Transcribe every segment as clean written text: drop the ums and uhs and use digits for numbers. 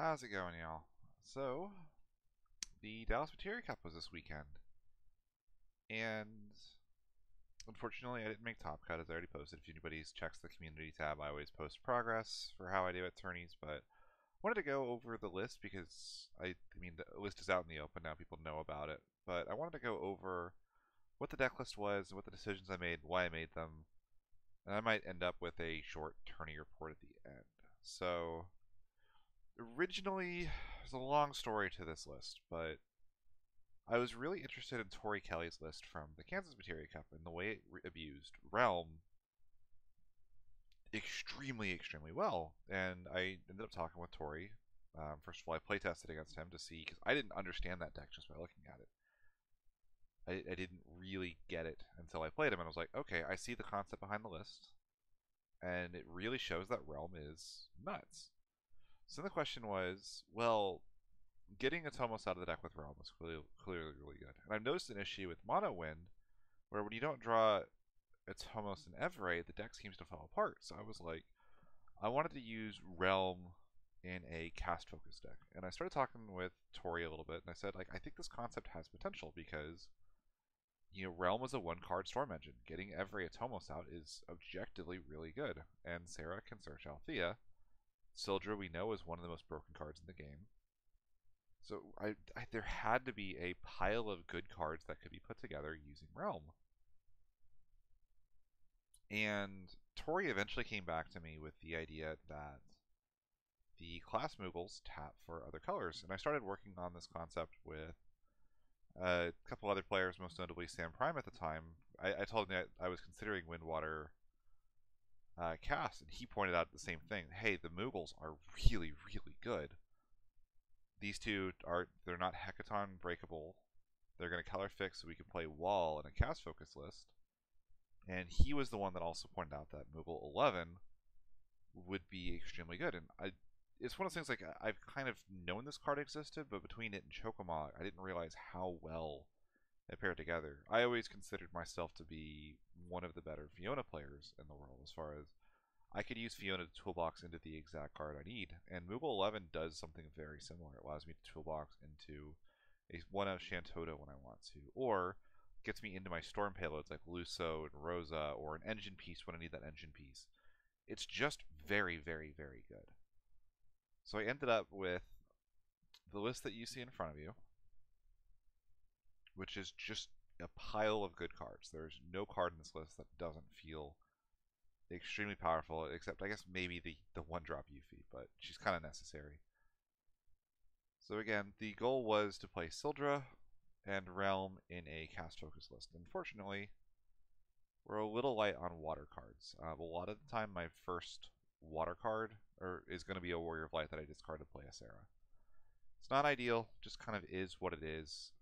How's it going, y'all? So, the Dallas Materia Cup was this weekend, and unfortunately, I didn't make top cut as I already posted. If anybody's checks the community tab, I always post progress for how I do at tourneys. But I wanted to go over the list because I mean, the list is out in the open now; people know about it. But I wanted to go over what the deck list was, what the decisions I made, why I made them, and I might end up with a short tourney report at the end. So originally, there's a long story to this list, but I was really interested in Tori Kelly's list from the Kansas Materia Cup and the way it abused Realm extremely, extremely well. And I ended up talking with Tori. First of all, I play tested against him to see, because I didn't understand that deck just by looking at it. I didn't really get it until I played him, and I was like, okay, I see the concept behind the list, and it really shows that Realm is nuts. So then the question was, well, getting Atomos out of the deck with Realm was clearly really good. And I've noticed an issue with Mono Wind, where when you don't draw Atomos and Evray, the deck seems to fall apart. So I was like, I wanted to use Realm in a cast focus deck. And I started talking with Tori a little bit, and I said, like, I think this concept has potential because, you know, Realm is a one-card storm engine. Getting Evray Atomos out is objectively really good. And Sarah can search Althea. Sildra, we know, is one of the most broken cards in the game. So there had to be a pile of good cards that could be put together using Realm. And Tori eventually came back to me with the idea that the class Moogles tap for other colors. And I started working on this concept with a couple other players, most notably Sam Prime at the time. I told him that I was considering Windwater cast, and he pointed out the same thing. Hey, the Moogles are really, really good. These two they're not Hecaton breakable. They're going to color fix so we can play Wall in a cast focus list. And he was the one that also pointed out that Moogle 11 would be extremely good. And it's one of those things, like, I've kind of known this card existed, but between it and Chokoma, I didn't realize how well they paired together. I always considered myself to be one of the better Fiona players in the world, as far as I could use Fiona to toolbox into the exact card I need. And Moogle 11 does something very similar. It allows me to toolbox into a one-out Shantota when I want to, or gets me into my storm payloads like Luso and Rosa, or an engine piece when I need that engine piece. It's just very, very, very good. So I ended up with the list that you see in front of you, which is just a pile of good cards. There's no card in this list that doesn't feel extremely powerful, except I guess maybe the one drop Yuffie, but she's kind of necessary. So again, the goal was to play Sildra and Realm in a cast focus list. Unfortunately, we're a little light on water cards. A lot of the time, my first water card is going to be a Warrior of Light that I discard to play a Sarah. It's not ideal, just kind of is what it is.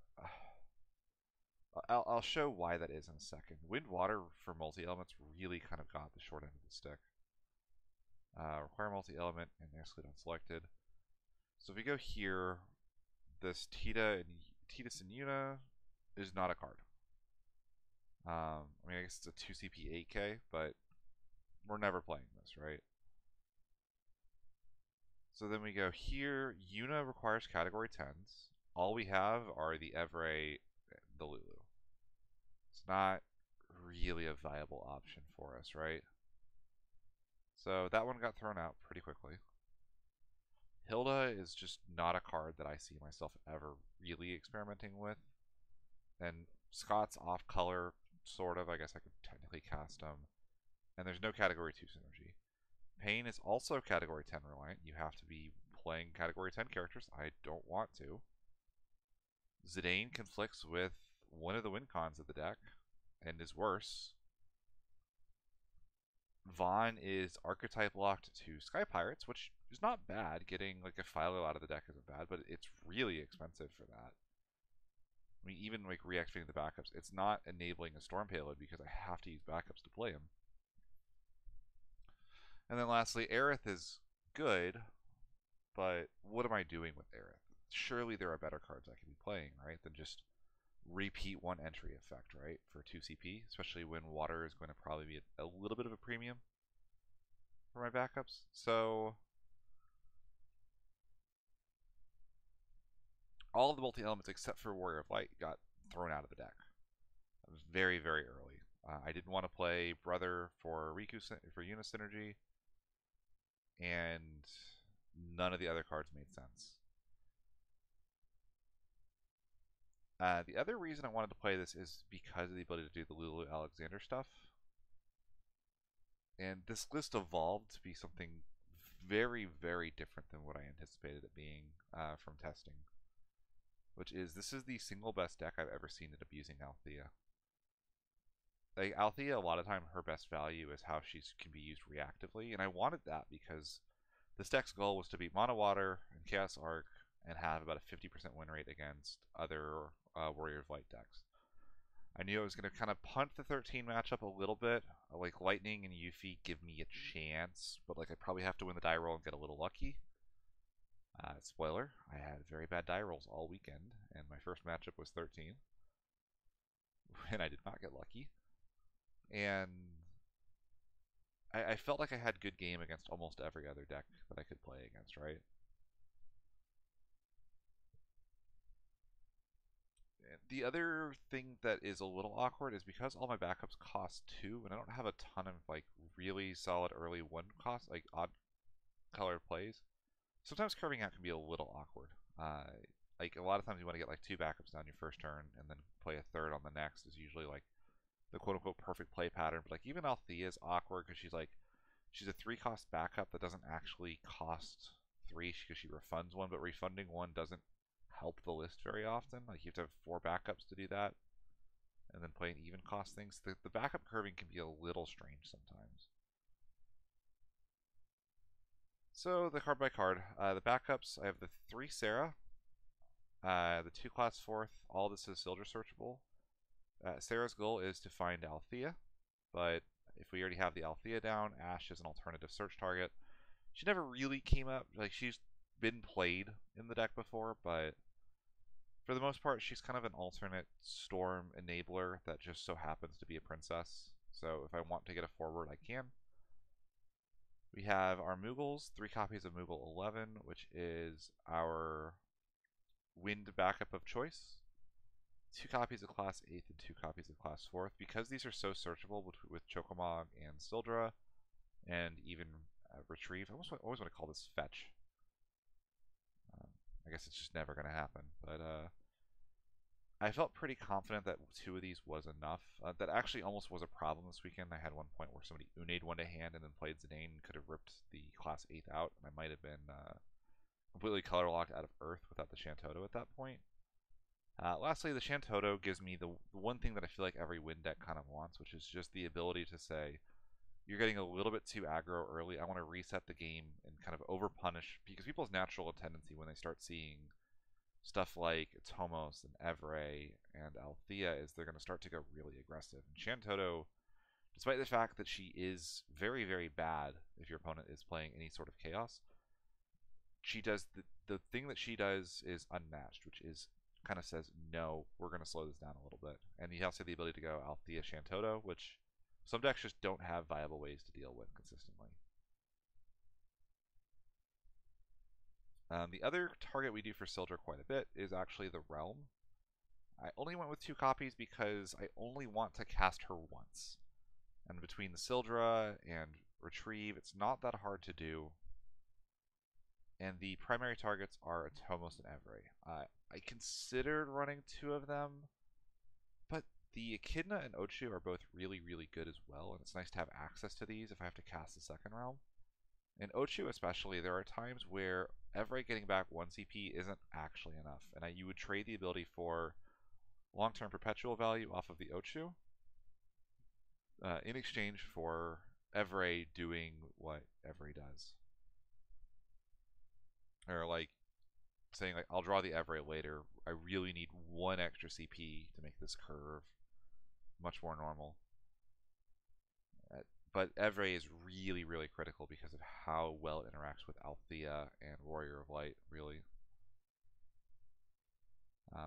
I'll show why that is in a second. Wind Water for multi-elements really kind of got the short end of the stick. Require multi-element and exclude unselected. So if we go here, this Tidus and Yuna is not a card. I mean, I guess it's a 2 CP 8K, but we're never playing this, right? So then we go here. Yuna requires category 10s. All we have are the Evray, the Lulu. It's not really a viable option for us, right? So that one got thrown out pretty quickly. Hilda is just not a card that I see myself ever really experimenting with. And Scott's off color, sort of. I guess I could technically cast him. And there's no category 2 synergy. Pain is also category 10 reliant. You have to be playing category 10 characters. I don't want to. Zidane conflicts with one of the win cons of the deck and is worse. Vaughn is archetype locked to Sky Pirates, which is not bad. Getting like a Philo out of the deck isn't bad, but it's really expensive for that. I mean, even like reactivating the backups, it's not enabling a Storm Payload because I have to use backups to play him. And then lastly, Aerith is good, but what am I doing with Aerith? Surely there are better cards I could be playing, right, than just repeat one entry effect, right, for 2 CP, especially when water is going to probably be a little bit of a premium for my backups. So all of the multi-elements except for Warrior of Light got thrown out of the deck. It was very, very early. I didn't want to play Brother for Una Synergy, and none of the other cards made sense. The other reason I wanted to play this is because of the ability to do the Lulu Alexander stuff. And this list evolved to be something very, very different than what I anticipated it being from testing. Which is, this is the single best deck I've ever seen at abusing Althea. Like, Althea, a lot of time, her best value is how she can be used reactively, and I wanted that because this deck's goal was to beat Mono Water and Chaos Arc and have about a 50% win rate against other Warrior of Light decks. I knew I was going to kind of punt the 13 matchup a little bit. Like, Lightning and Yuffie give me a chance, but like I'd probably have to win the die roll and get a little lucky. Spoiler, I had very bad die rolls all weekend, and my first matchup was 13. And I did not get lucky. And I felt like I had good game against almost every other deck that I could play against, right? The other thing that is a little awkward is because all my backups cost 2, and I don't have a ton of like really solid early 1 cost, like odd colored plays. Sometimes curving out can be a little awkward. Like a lot of times you want to get like 2 backups down your first turn and then play a third on the next is usually like the quote-unquote perfect play pattern. But like even Althea is awkward because she's a 3 cost backup that doesn't actually cost 3 because she refunds 1, but refunding 1 doesn't help the list very often. Like you have to have 4 backups to do that, and then playing even cost things. The backup curving can be a little strange sometimes. So the card by card, the backups, I have the 3 Sarah, the 2 class 4th, all this is Sildra searchable. Sarah's goal is to find Althea, but if we already have the Althea down, Ashe is an alternative search target. She never really came up, like she's been played in the deck before, but for the most part she's kind of an alternate Storm enabler that just so happens to be a princess. So if I want to get a forward, I can. We have our Moogles, 3 copies of Moogle 11, which is our wind backup of choice. 2 copies of class 8th and 2 copies of class 4th. Because these are so searchable with Chocomog and Sildra, and even Retrieve, I always want to call this Fetch. I guess it's just never going to happen. But I felt pretty confident that 2 of these was enough. That actually almost was a problem this weekend. I had one point where somebody Unade one to hand and then played Zidane and could have ripped the class 8th out, and I might have been completely color locked out of Earth without the Shantoto at that point. Lastly, the Shantoto gives me the one thing that I feel like every win deck kind of wants, which is just the ability to say, you're getting a little bit too aggro early. I want to reset the game and kind of over punish, because people's natural tendency when they start seeing stuff like Tomos and Evray and Althea is they're going to start to go really aggressive. And Shantoto, despite the fact that she is very, very bad if your opponent is playing any sort of chaos, she does the thing that she does is unmatched, which is kind of says, no, we're going to slow this down a little bit. And you also have the ability to go Althea Shantoto, which some decks just don't have viable ways to deal with consistently. The other target we do for Sildra quite a bit is actually the Realm. I only went with 2 copies because I only want to cast her once. And between the Sildra and Retrieve, it's not that hard to do. And the primary targets are Atomos and Evray. I considered running 2 of them, but the Echidna and Ochu are both really, really good as well, and it's nice to have access to these if I have to cast the second realm. In Ochu especially, there are times where Evray getting back 1 CP isn't actually enough, and you would trade the ability for long-term perpetual value off of the Ochu in exchange for Evray doing what Evray does. Or like saying like, I'll draw the Evray later. I really need 1 extra CP to make this curve much more normal. But Evray is really, really critical because of how well it interacts with Althea and Warrior of Light, really.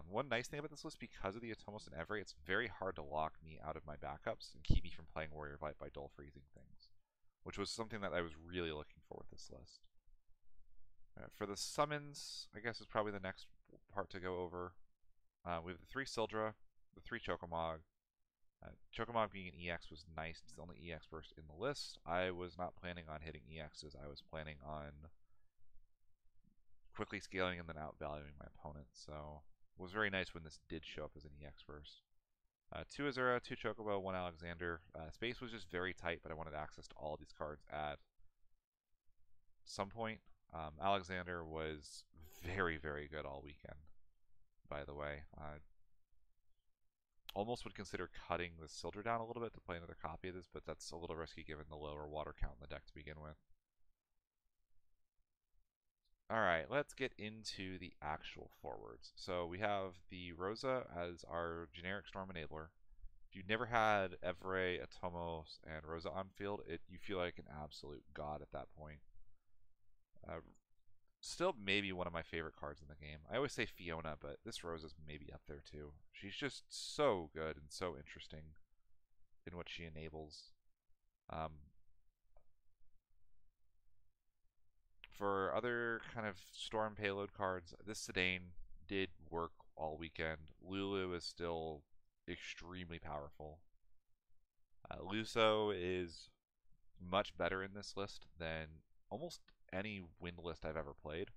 One nice thing about this list, because of the Atomos and Evray, it's very hard to lock me out of my backups and keep me from playing Warrior of Light by dull freezing things, which was something that I was really looking for with this list. For the summons, I guess is probably the next part to go over. We have the 3 Sildra, the 3 Chocomog. Chocomog being an EX was nice. It's the only EX burst in the list. I was not planning on hitting EXs. I was planning on quickly scaling and then outvaluing my opponent. So it was very nice when this did show up as an EX burst. 2 Azura, 2 Chocobo, 1 Alexander. Space was just very tight, but I wanted access to all of these cards at some point. Alexander was very, very good all weekend, by the way. Almost would consider cutting the Sildra down a little bit to play another copy of this, but that's a little risky given the lower water count in the deck to begin with. Alright, let's get into the actual forwards. So we have the Rosa as our generic Storm Enabler. If you've never had Evray, Atomos, and Rosa on field, you feel like an absolute god at that point. Still maybe one of my favorite cards in the game. I always say Fiona, but this Rosa's maybe up there too. She's just so good and so interesting in what she enables. For other kind of Storm payload cards, this Sedaine did work all weekend. Lulu is still extremely powerful. Luso is much better in this list than almost any wind list I've ever played.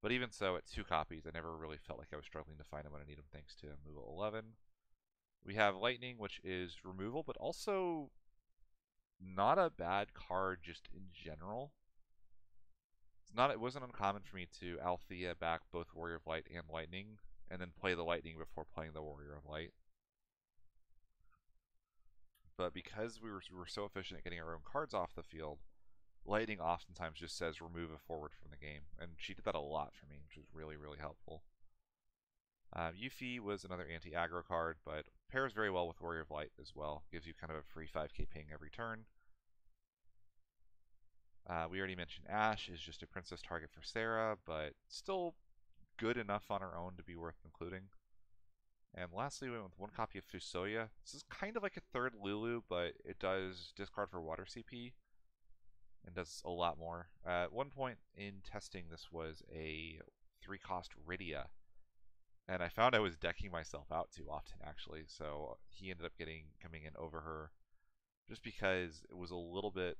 But even so, at 2 copies, I never really felt like I was struggling to find him when I need him thanks to Moogle 11. We have Lightning, which is removal, but also not a bad card just in general. It wasn't uncommon for me to Althea back both Warrior of Light and Lightning, and then play the Lightning before playing the Warrior of Light. But because we were so efficient at getting our own cards off the field, Lightning oftentimes just says remove a forward from the game, and she did that a lot for me, which was really, really helpful. Yuffie was another anti-aggro card, but pairs very well with Warrior of Light as well. Gives you kind of a free 5k ping every turn. We already mentioned Ashe is just a princess target for Sarah, but still good enough on her own to be worth including. And lastly, we went with 1 copy of Fusoya. This is kind of like a third Lulu, but it does discard for water CP and does a lot more. At one point in testing, this was a 3-cost Rydia, and I found I was decking myself out too often, actually, so he ended up coming in over her just because it was a little bit...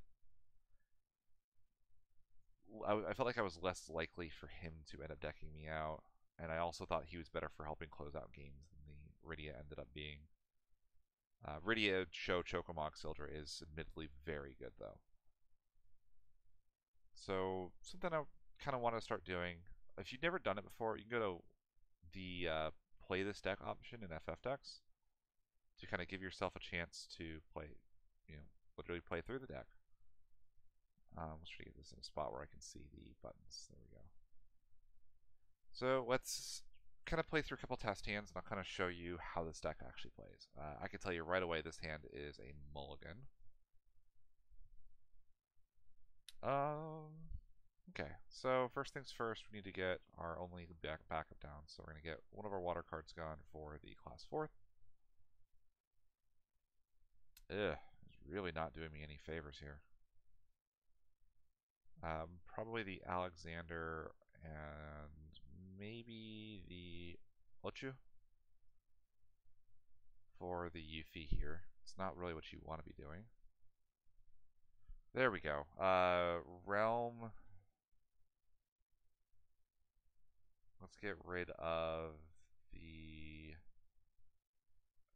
I felt like I was less likely for him to end up decking me out, and I also thought he was better for helping close out games than the Rydia ended up being. Rydia Show Chocomog Sildra is admittedly very good, though. So, something I kind of want to start doing. If you've never done it before, you can go to the play this deck option in FF decks to kind of give yourself a chance to play, literally play through the deck. Let's try to get this in a spot where I can see the buttons. There we go. So let's kind of play through a couple test hands, and I'll kind of show you how this deck actually plays. I can tell you right away this hand is a mulligan. Okay, so first things first, we need to get our only backup down. So we're going to get one of our water cards gone for the class 4th. It's really not doing me any favors here. Probably the Alexander and maybe the Ochu for the Yuffie here. It's not really what you want to be doing. There we go. Realm. Let's get rid of the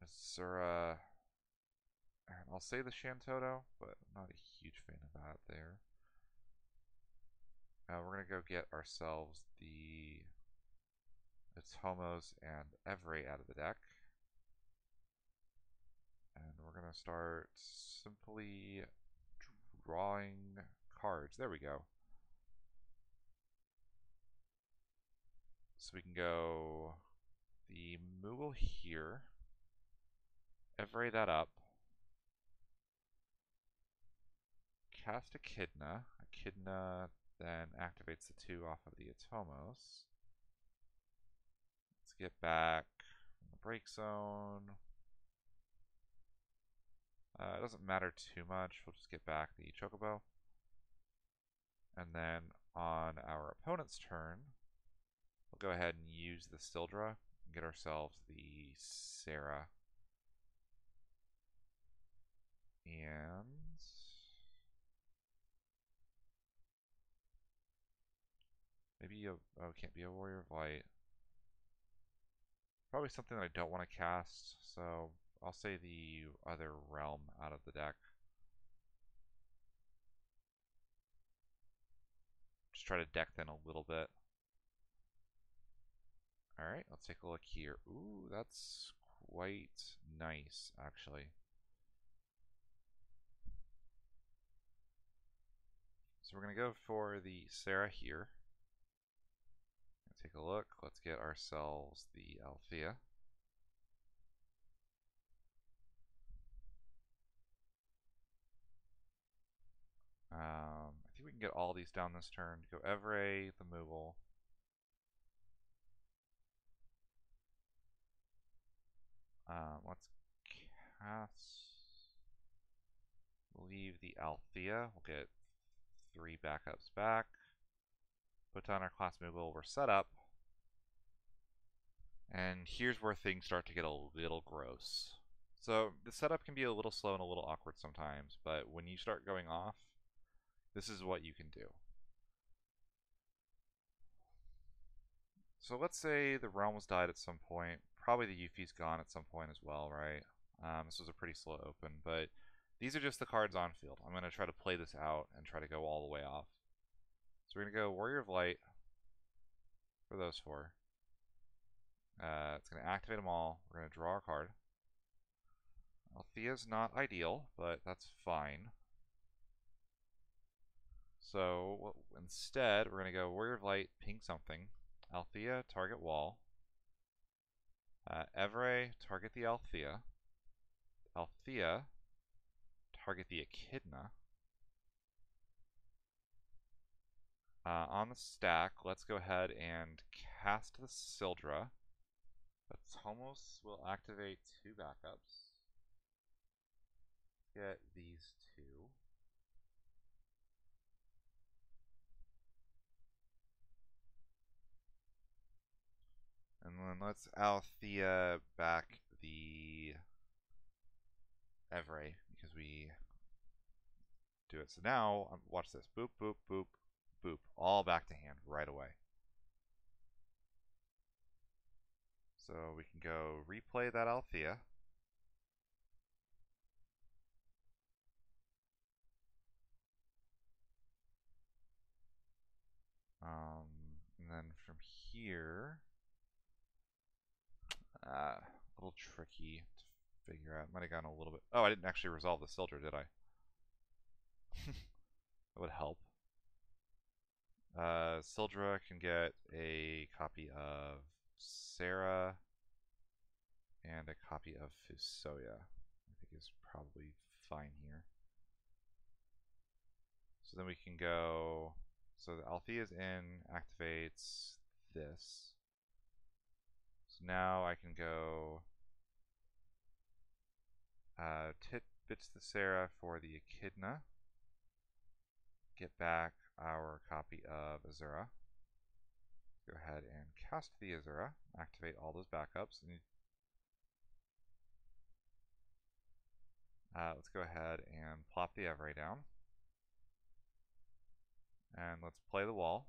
Azura. And I'll say the Shantoto, but I'm not a huge fan of that there. We're going to go get ourselves the Atomos and Evray out of the deck. And we're going to start simply drawing cards. There we go. So we can go the Moogle here, Evray that up, cast Echidna. Echidna then activates the 2 off of the Atomos. Let's get back from the break zone. It doesn't matter too much. We'll just get back the Chocobo. And then on our opponent's turn, We'll go ahead and use the Sildra and get ourselves the Sarah. And maybe can't be a Warrior of Light. Probably something that I don't want to cast, so I'll say the other realm out of the deck. Just try to deck then a little bit. Alright, let's take a look here. Ooh, that's quite nice, actually. So we're going to go for the Sarah here. Take a look. Let's get ourselves the Althea. I think we can get all these down this turn. Go Evray, the Moogle. Let's cast. Leave the Althea. We'll get 3 backups back. Put down our class Moogle. We're set up. And here's where things start to get a little gross. So the setup can be a little slow and a little awkward sometimes, but when you start going off, this is what you can do. So let's say the realm was died at some point. Probably the Yuffie's gone at some point as well, right? This was a pretty slow open, but these are just the cards on field. I'm going to try to play this out and try to go all the way off. So we're going to go Warrior of Light for those 4. It's going to activate them all. We're going to draw a card. Althea's not ideal, but that's fine. So instead, we're going to go Warrior of Light, ping something. Althea, target wall. Evray, target the Althea. Althea, target the Echidna. On the stack, let's go ahead and cast the Sildra. But Tomos will activate 2 backups. Get these 2. And then let's Althea back the Evray because we do it. So now, watch this. Boop, boop, boop, boop. All back to hand right away. So we can go replay that Althea. And then from here, a little tricky to figure out. Might have gone a little bit. Oh, I didn't actually resolve the Sildra, did I? That would help. Sildra can get a copy of Sarah and a copy of Fusoya. I think is probably fine here. So then we can go. So the Althea's in, activates this. So now I can go Titbits the Sarah for the Echidna. Get back our copy of Azura. Go ahead and cast the Azura. Activate all those backups. Let's go ahead and plop the Evray down. And let's play the wall.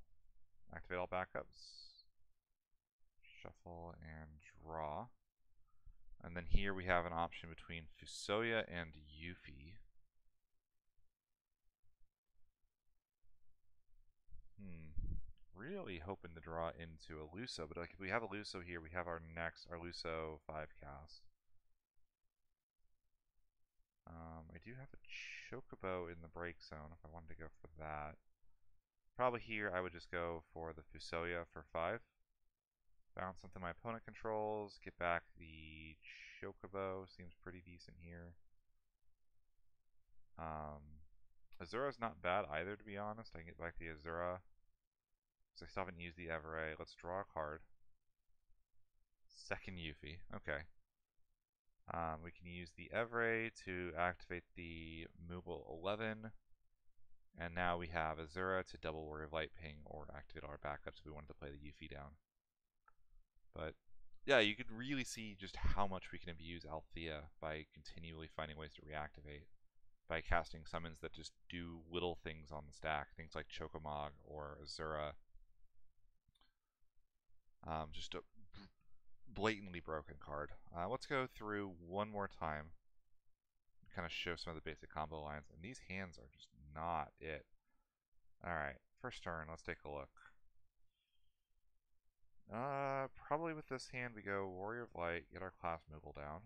Activate all backups. Shuffle and draw. And then here we have an option between Fusoya and Yuffie. Really hoping to draw into a Luso, but like if we have a Luso here, we have our Luso 5 cast. I do have a Chocobo in the break zone if I wanted to go for that. Probably here I would just go for the Fusoya for 5. Bounce something my opponent controls, get back the Chocobo, seems pretty decent here. Azura's not bad either, to be honest. I can get back the Azura. So I still haven't used the Evray. Let's draw a card. Second Yuffie. Okay. We can use the Evray to activate the Moogle 11. And now we have Azura to double Warrior of Light ping or activate our backups if we wanted to play the Yuffie down. But yeah, you could really see just how much we can abuse Althea by continually finding ways to reactivate, by casting summons that just do little things on the stack, things like Chocomog or Azura. Just a blatantly broken card. Let's go through one more time, kind of show some of the basic combo lines, and these hands are just not it. Alright, first turn, let's take a look. Probably with this hand we go Warrior of Light, get our class Moogle down.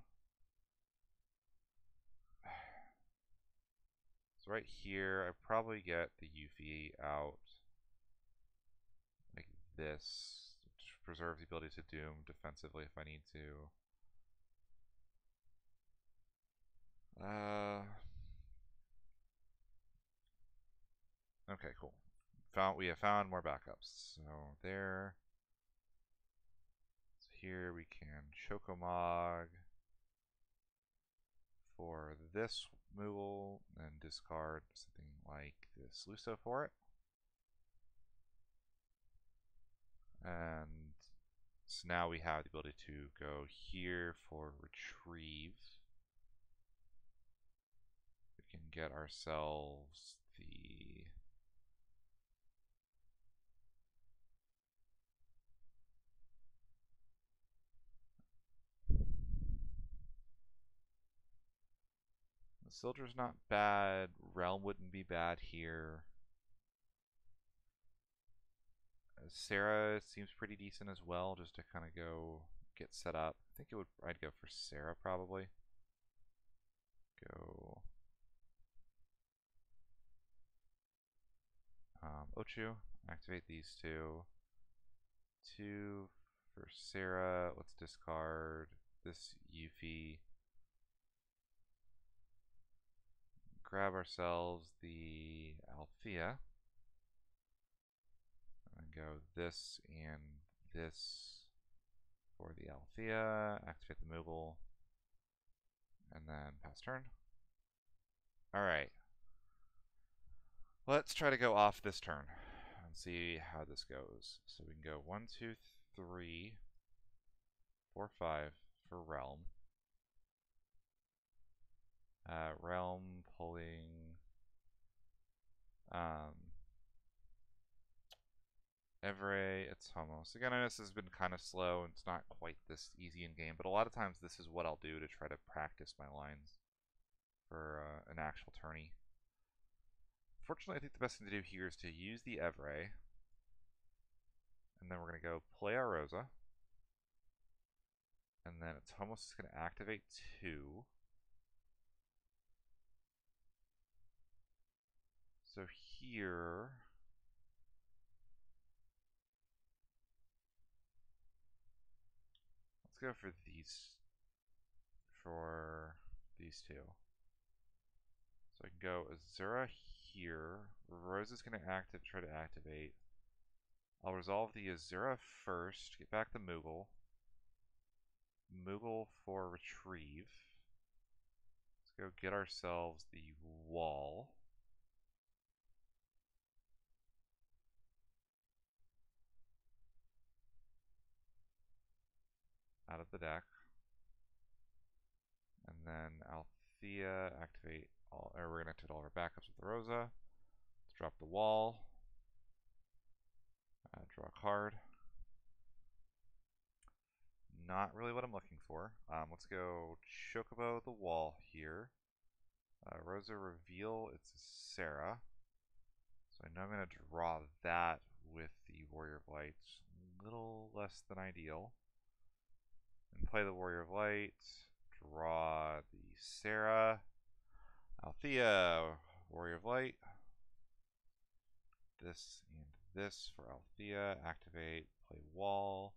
So right here, I probably get the Yuffie out like this, which preserves the ability to Doom defensively if I need to. Okay, cool. We have found more backups. So there. So here we can Chocomog for this Moogle and discard something like this Luso for it. And so now we have the ability to go here for retrieve. We can get ourselves the Soldier's not bad. Realm wouldn't be bad here. Sarah seems pretty decent as well, just to kind of go get set up. I think I'd go for Sarah probably. Go Ochu, activate these two. 2 for Sarah. Let's discard this Yuffie. Grab ourselves the Althea. And go this and this for the Althea. Activate the Moogle. And then pass turn. Alright. Let's try to go off this turn and see how this goes. So we can go 1, 2, 3, 4, 5 for Realm. Realm pulling Evray, it's Homos. Again, I know this has been kind of slow and it's not quite this easy in game, but a lot of times this is what I'll do to try to practice my lines for an actual tourney. Fortunately, I think the best thing to do here is to use the Evray, and then we're going to go play our Rosa, and then it's Homos is going to activate 2. So here, let's go for these two. So I can go Azura here. Rosa's going to try to activate. I'll resolve the Azura first, get back the Moogle. Moogle for retrieve. Let's go get ourselves the wall. Out of the deck. And then Althea, activate all, or we're going to activate all of our backups with the Rosa. Let's drop the wall. Draw a card. Not really what I'm looking for. Let's go Chocobo the wall here. Rosa reveal, it's Sarah. So I know I'm going to draw that with the Warrior of Light. A little less than ideal. And play the Warrior of Light. Draw the Sarah. Althea, Warrior of Light. This and this for Althea. Activate, play wall.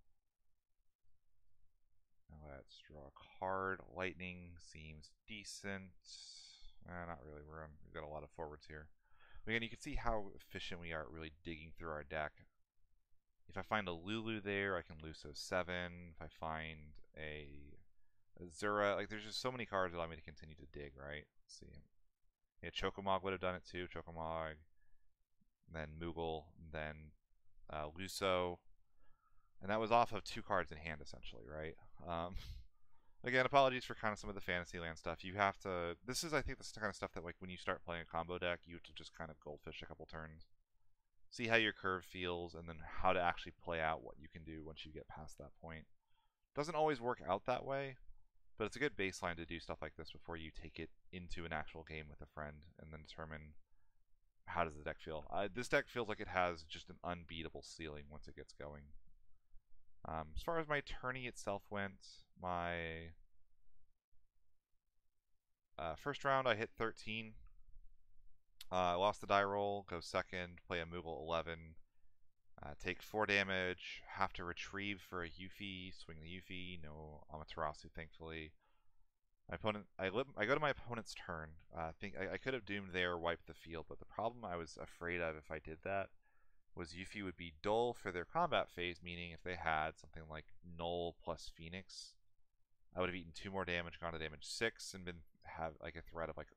Now let's draw a card. Lightning seems decent. Not really. We've got a lot of forwards here. Again, you can see how efficient we are at really digging through our deck. If I find a Lulu there, I can Luso 7. If I find a Azura, like there's just so many cards that allow me to continue to dig, right? Let's see. Yeah, Chocomog would have done it too. Chocomog, then Moogle, then Luso. And that was off of 2 cards in hand, essentially, right? Um, again, apologies for kind of some of the Fantasyland stuff. You have to... This is, I think, the kind of stuff that, like, when you start playing a combo deck, you have to just kind of goldfish a couple turns. See how your curve feels, and then how to actually play out what you can do once you get past that point. Doesn't always work out that way, but it's a good baseline to do stuff like this before you take it into an actual game with a friend and then determine how does the deck feel. This deck feels like it has just an unbeatable ceiling once it gets going. As far as my tourney itself went, my first round I hit 13. I lost the die roll, go second, play a Moogle 11, take 4 damage, have to retrieve for a Yuffie, swing the Yuffie, no Amaterasu thankfully. My opponent, I go to my opponent's turn. I could have doomed there, wiped the field, but the problem I was afraid of if I did that was Yuffie would be dull for their combat phase, meaning if they had something like Null plus Phoenix, I would have eaten 2 more damage, gone to damage 6, and have like a threat of like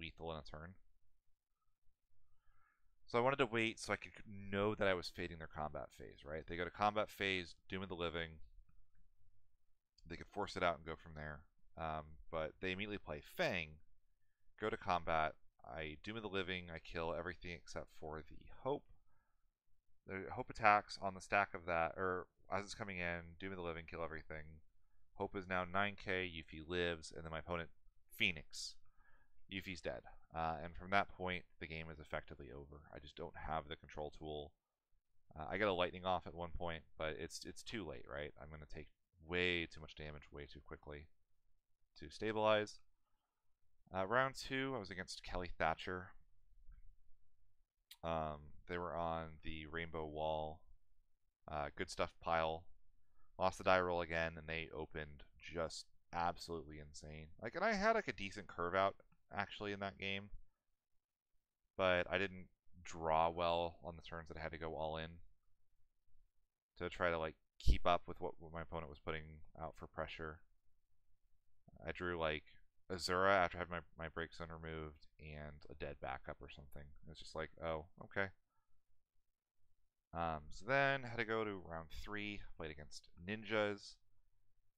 lethal in a turn. So I wanted to wait so I could know that I was fading their combat phase, right? They go to combat phase, Doom of the Living. They could force it out and go from there. But they immediately play Fang, go to combat. I Doom of the Living, I kill everything except for the Hope. The Hope attacks on the stack of that, or as it's coming in, Doom of the Living, kill everything. Hope is now 9k, Yuffie lives, and then my opponent, Phoenix. Yuffie's dead. And from that point, the game is effectively over. I just don't have the control tool. I got a lightning off at one point, but it's too late, right? I'm going to take way too much damage way too quickly to stabilize. Round 2, I was against Kelly Thatcher. They were on the Rainbow Wall. Good stuff pile. Lost the die roll again, and they opened just absolutely insane. Like, and I had like a decent curve out actually in that game, but I didn't draw well on the turns that I had to go all in to try to like keep up with what my opponent was putting out for pressure. I drew like Azura after I had my break zone removed and a dead backup or something. It was just like, oh, okay. So then had to go to round 3, played against Ninjas.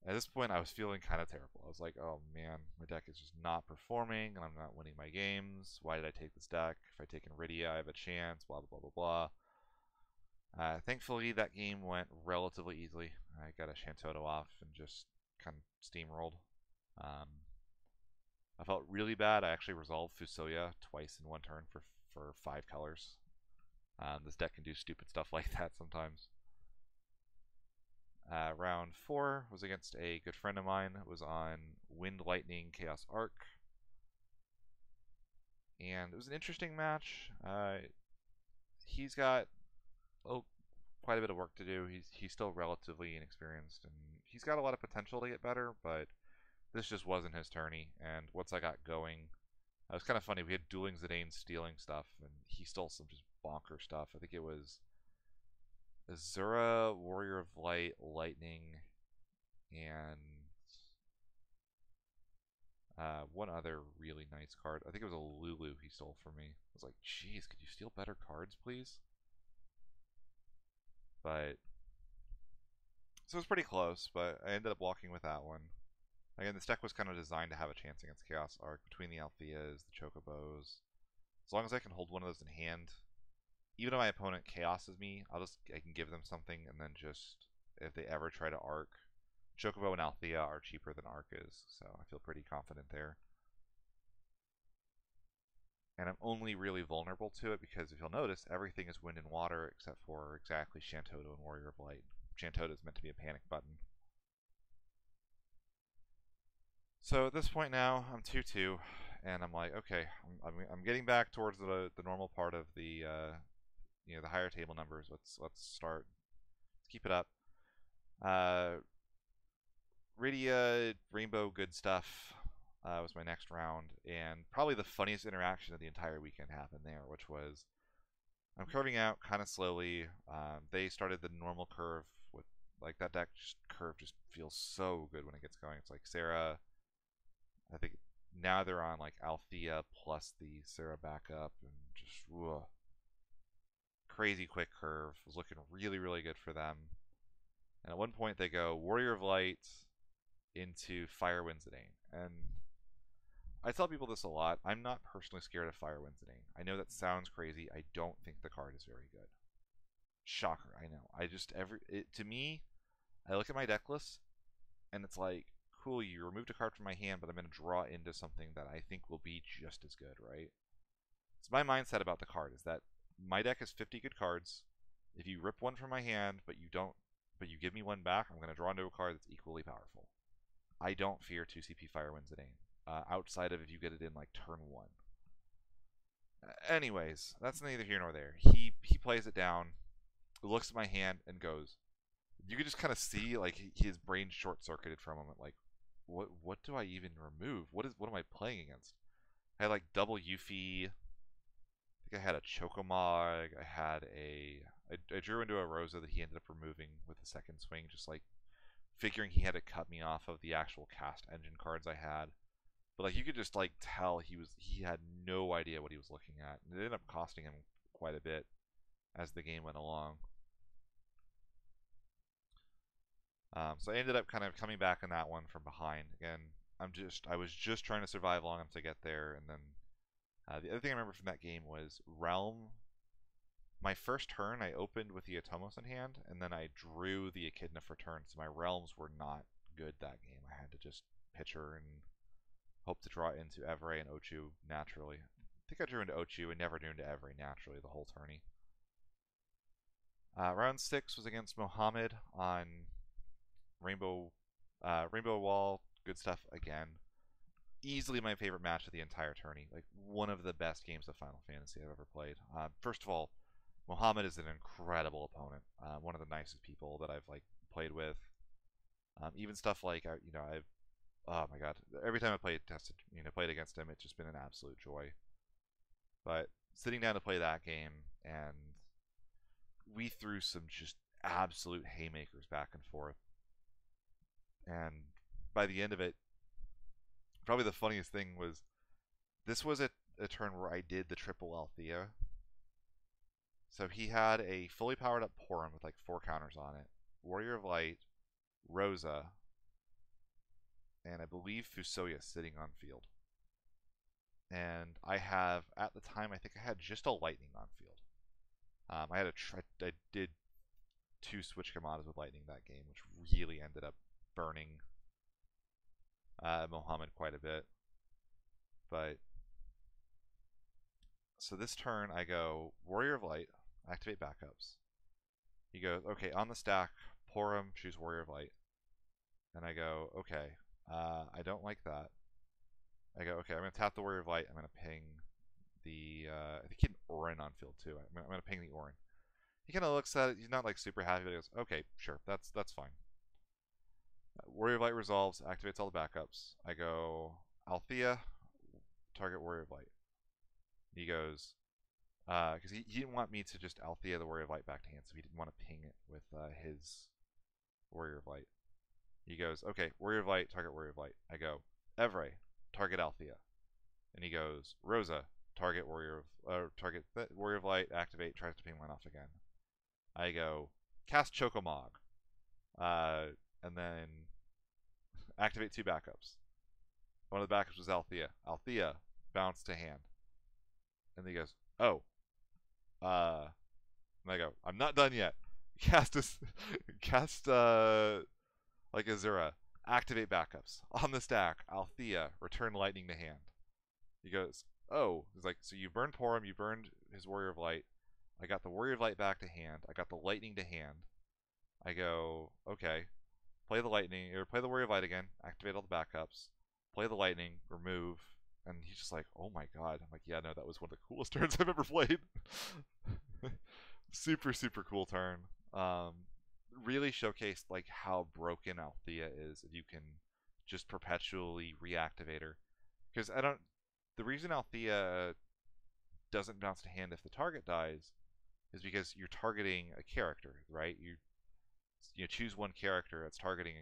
At this point, I was feeling kind of terrible. I was like, oh man, my deck is just not performing, and I'm not winning my games. Why did I take this deck? If I take Iridia, I have a chance, blah, blah, blah, blah, blah. Thankfully, that game went relatively easily. I got a Shantoto off and just kind of steamrolled. I felt really bad. I actually resolved Fusoya twice in one turn for 5 colors. This deck can do stupid stuff like that sometimes. Round 4 was against a good friend of mine. It was on Wind, Lightning, Chaos Arc. And it was an interesting match. He's got quite a bit of work to do. He's still relatively inexperienced, and he's got a lot of potential to get better, but this just wasn't his tourney. And once I got going, it was kind of funny. We had dueling Zidane stealing stuff, and he stole some just bonker stuff. I think it was Azura, Warrior of Light, Lightning, and one other really nice card. I think it was a Lulu he stole from me. I was like, jeez, could you steal better cards, please? But so it was pretty close, but I ended up walking with that one. Again, this deck was kind of designed to have a chance against Chaos Arc between the Altheas, the Chocobos. As long as I can hold one of those in hand, even if my opponent chaoses me, I can give them something, and then just if they ever try to Arc, Chocobo and Althea are cheaper than Arc is, so I feel pretty confident there. And I'm only really vulnerable to it because if you'll notice, everything is wind and water except for exactly Shantoto and Warrior of Light. Shantoto is meant to be a panic button. So at this point now, I'm 2-2, and I'm like, okay, I'm getting back towards the normal part of the the higher table numbers. Let's start. Let's keep it up. Iridia, Rainbow, good stuff. Was my next round, and probably the funniest interaction of the entire weekend happened there, which was I'm curving out kind of slowly. They started the normal curve with like that deck curve just feels so good when it gets going. It's like Sarah. I think now they're on like Althea plus the Sarah backup, and just crazy quick curve. Was looking really good for them. And at one point they go Warrior of Light into Fire Winds and Ain. And I tell people this a lot. I'm not personally scared of Fire Winds and Ain. I know that sounds crazy. I don't think the card is very good. Shocker, I know. To me, I look at my deck list and it's like, cool, you removed a card from my hand, but I'm going to draw into something that I think will be just as good, right? So my mindset about the card is that my deck has 50 good cards. If you rip one from my hand, but you give me one back, I'm going to draw into a card that's equally powerful. I don't fear 2CP Fire Winds and Ain, outside of if you get it in like turn 1. Anyways, that's neither here nor there. He plays it down, looks at my hand, and goes. You can just kind of see like his brain short-circuited for a moment. Like, what do I even remove? What am I playing against? I had like double Yuffie. I think I had a Chocomog. I drew into a Rosa that he ended up removing with the second swing, just like figuring he had to cut me off of the actual cast engine cards I had. But like you could just like tell he had no idea what he was looking at. And it ended up costing him quite a bit as the game went along. So I ended up kind of coming back in that one from behind. Again, I was just trying to survive long enough to get there, and then the other thing I remember from that game was Realm. My first turn, I opened with the Atomos in hand, and then I drew the Echidna for turn, so my Realms were not good that game. I had to just pitch her and hope to draw into Evray and Ochu naturally. I think I drew into Ochu and never drew into Evray naturally the whole tourney. Round 6 was against Mohammed on Rainbow Wall. Good stuff again. Easily my favorite match of the entire tourney. Like one of the best games of Final Fantasy I've ever played. First of all, Mohammed is an incredible opponent. One of the nicest people that I've like played with. Even stuff like oh my god, every time I played against him, it's just been an absolute joy. But sitting down to play that game, and we threw some just absolute haymakers back and forth. And by the end of it, probably the funniest thing was this was a turn where I did the triple Althea. So he had a fully powered up Porum with like 4 counters on it, Warrior of Light, Rosa, and I believe Fusoya sitting on field. And I have, at the time, I think I had just a Lightning on field. I did 2 Switch Kamadas with Lightning that game, which really ended up burning Mohammed quite a bit. But so this turn I go Warrior of Light, activate backups. He goes, okay, on the stack, Porum, choose Warrior of Light. And I go, okay, I don't like that. I go, okay, I'm going to tap the Warrior of Light. I'm going to ping the, I think he had Orin on field too. I'm going to ping the Orin. He kind of looks at it. He's not like super happy, but he goes, okay, sure, that's fine. Warrior of Light resolves, activates all the backups. I go, Althea, target Warrior of Light. He goes, because he didn't want me to just Althea the Warrior of Light back to hand, so he didn't want to ping it with his Warrior of Light. He goes, okay, Warrior of Light, target Warrior of Light. I go, Evray, target Althea. And he goes, Rosa, target Warrior of Light, activate, tries to ping one off again. I go, cast Chocomog. And then activate 2 backups. One of the backups was Althea. Althea, bounce to hand. And he goes, oh. And I go, I'm not done yet. Cast like Azura. Activate backups. On the stack, Althea, return Lightning to hand. He goes, oh. He's like, so you burned Porum, you burned his Warrior of Light. I got the Warrior of Light back to hand. I got the Lightning to hand. I go, okay. Play the Lightning, or play the Warrior of Light again. Activate all the backups. Play the Lightning, remove. And he's just like, oh my god. I'm like, yeah, no, that was one of the coolest turns I've ever played. Super, super cool turn. Really showcased like how broken Althea is if you can just perpetually reactivate her. Because the reason Althea doesn't bounce to hand if the target dies is because you're targeting a character, right? You choose one character that's targeting.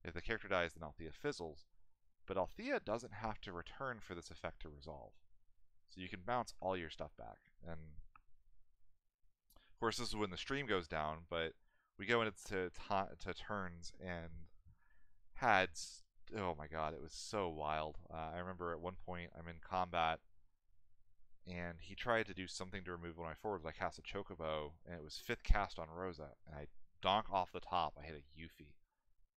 If the character dies, then Althea fizzles. But Althea doesn't have to return for this effect to resolve. So you can bounce all your stuff back. And of course, this is when the stream goes down, but we go into to turns and had, oh my god, it was so wild. I remember at one point I'm in combat and he tried to do something to remove one of my forwards. I cast a Chocobo and it was 5th cast on Rosa and I donk off the top. I hit a Yuffie.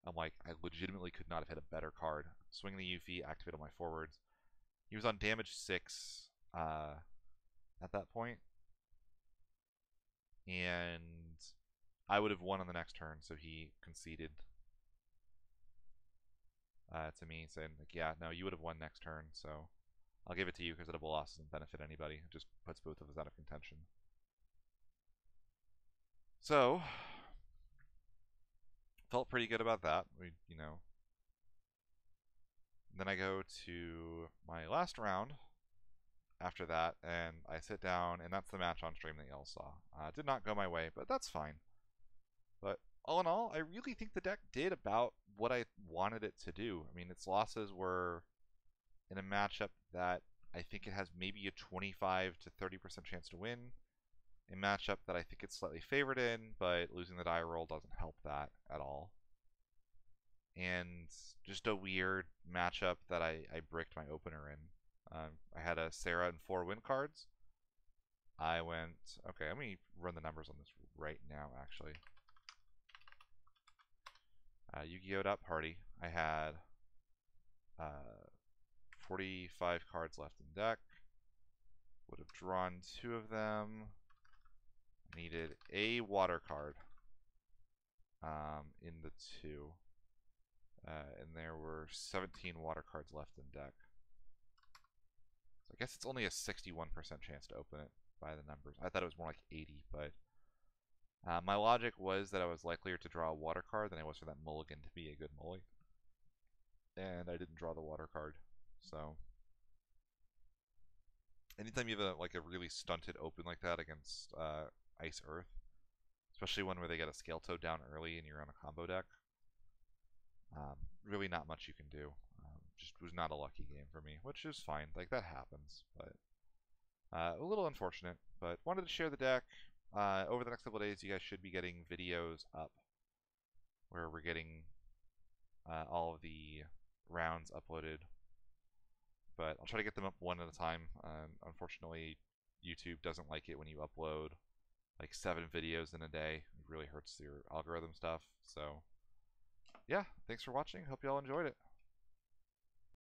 I'm like, I legitimately could not have hit a better card. Swing the Yuffie, activate on my forwards. He was on damage 6 at that point, and I would have won on the next turn, so he conceded to me, saying, like, yeah, no, you would have won next turn, so I'll give it to you because a double loss doesn't benefit anybody. It just puts both of us out of contention. So, felt pretty good about that. Then I go to my last round after that, and I sit down, and that's the match on stream that y'all saw. Did not go my way, but that's fine. But all in all, I really think the deck did about what I wanted it to do. I mean, its losses were in a matchup that I think it has maybe a 25 to 30% chance to win. A matchup that I think it's slightly favored in, but losing the die roll doesn't help that at all. And just a weird matchup that I bricked my opener in. I had a Sarah and 4 win cards. I went, okay, let me run the numbers on this right now, actually. Yu-Gi-Oh! Party. I had 45 cards left in deck. Would have drawn 2 of them. Needed a water card in the 2. And there were 17 water cards left in deck. So I guess it's only a 61% chance to open it by the numbers. I thought it was more like 80, but my logic was that I was likelier to draw a water card than I was for that mulligan to be a good mulligan. And I didn't draw the water card. So anytime you have a really stunted open like that against Ice Earth, especially one where they get a Scale Toad down early and you're on a combo deck, really not much you can do. Just was not a lucky game for me, which is fine. Like, that happens, but a little unfortunate. But wanted to share the deck. Over the next couple of days, you guys should be getting videos up where we're getting all of the rounds uploaded. But I'll try to get them up one at a time. Unfortunately, YouTube doesn't like it when you upload like 7 videos in a day. It really hurts your algorithm stuff. So yeah, thanks for watching. Hope you all enjoyed it.